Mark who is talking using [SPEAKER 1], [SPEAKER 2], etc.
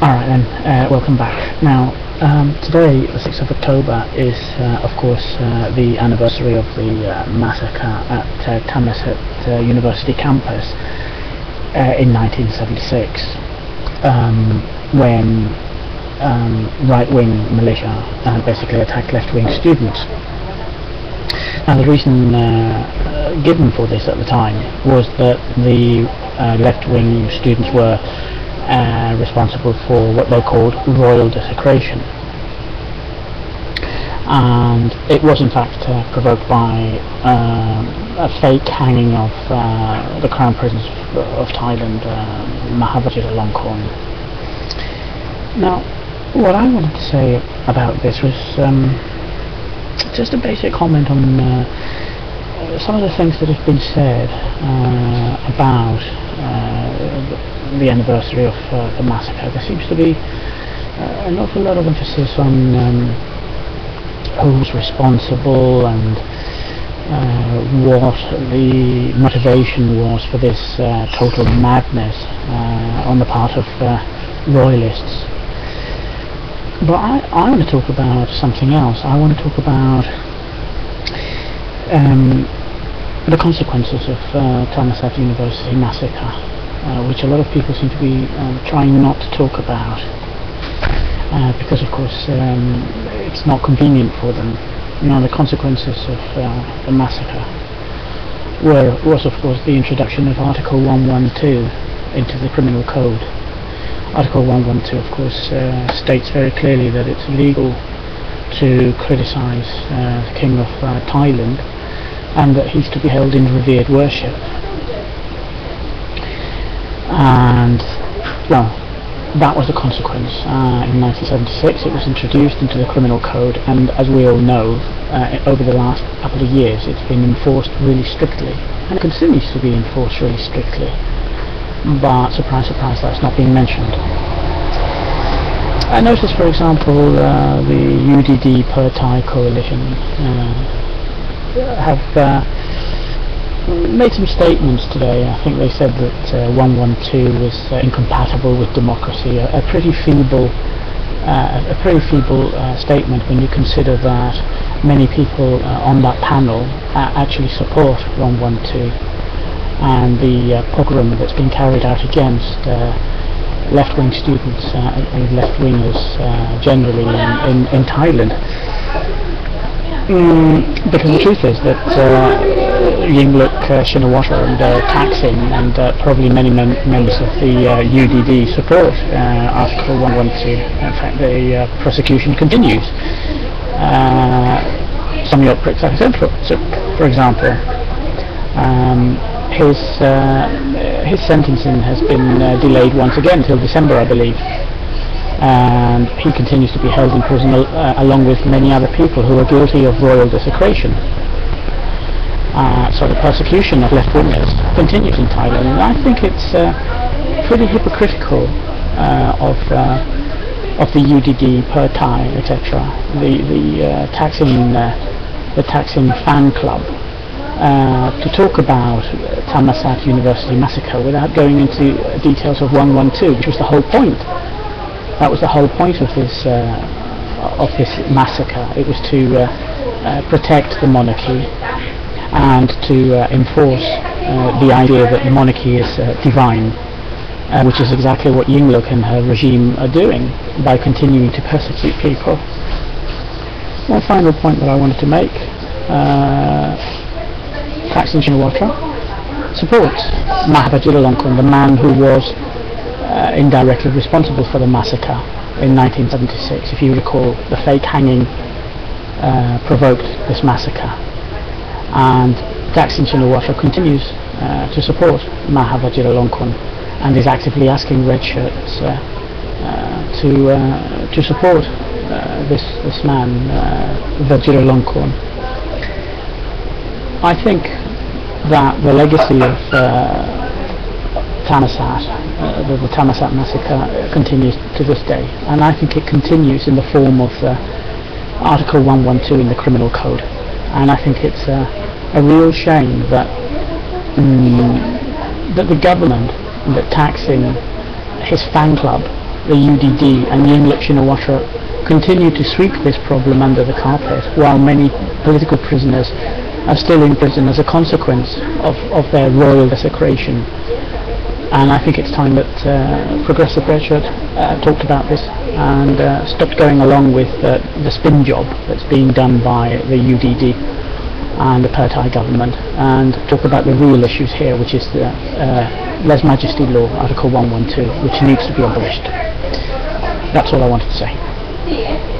[SPEAKER 1] Alright then, welcome back. Now, today, the 6th of October, is of course the anniversary of the massacre at Thammasat University campus in 1976, when right-wing militia basically attacked left-wing students. Now the reason given for this at the time was that the left-wing students were responsible for what they called royal desecration, and it was in fact provoked by a fake hanging of the Crown Prince of Thailand, Mahavajiralongkorn. Now, what I wanted to say about this was just a basic comment on some of the things that have been said about the anniversary of the massacre. There seems to be an awful lot of emphasis on who's responsible and what the motivation was for this total madness on the part of royalists. But I want to talk about something else. I want to talk about the consequences of Thammasat University massacre, which a lot of people seem to be trying not to talk about, because of course it's not convenient for them. Now, the consequences of the massacre was of course the introduction of Article 112 into the Criminal Code. Article 112 of course states very clearly that it's legal to criticise the King of Thailand, and that he's to be held in revered worship. And well, that was the consequence. In 1976 it was introduced into the Criminal Code, and as we all know, over the last couple of years it's been enforced really strictly, and it continues to be enforced really strictly. But surprise, surprise, that's not being mentioned. I noticed, for example, the UDD per Thai coalition have made some statements today. I think they said that 112 was incompatible with democracy. A pretty feeble statement when you consider that many people on that panel actually support 112 and the pogrom that's been carried out against left-wing students and left-wingers generally in Thailand. Because the truth is that Yingluck Shinawatra and Thaksin and probably many members of the UDD support Article 112. In fact, the prosecution continues. Samyot Priksaksentro, for example, his sentencing has been delayed once again till December, I believe, and he continues to be held in prison along with many other people who are guilty of royal desecration. So the persecution of left-wingers continues in Thailand, and I think it's pretty hypocritical of the UDD per Thai, etc. The Thaksin fan club to talk about Thammasat University massacre without going into details of 112, which was the whole point. That was the whole point of this massacre. It was to protect the monarchy and to enforce the idea that the monarchy is divine, which is exactly what Yingluck and her regime are doing by continuing to persecute people. One final point that I wanted to make. Thaksin Shinawatra supports Mahavajiralongkorn, the man who was indirectly responsible for the massacre in 1976. If you recall, the fake hanging provoked this massacre, and Thaksin Shinawatra continues to support Mahavajiralongkorn and is actively asking red shirts to support this man, Vajiralongkorn. I think that the legacy of Thammasat, the Thammasat massacre, continues to this day, and I think it continues in the form of Article 112 in the Criminal Code, and I think it's a real shame that that the government, that Thaksin, his fan club, the UDD and Yingluck Shinawatra continue to sweep this problem under the carpet, while many political prisoners are still in prison as a consequence of their royal desecration. And I think it's time that Progressive Redshirt talked about this and stopped going along with the spin job that's being done by the UDD and the Pertai government, and talk about the real issues here, which is the Lèse Majesty Law, Article 112, which needs to be abolished. That's all I wanted to say.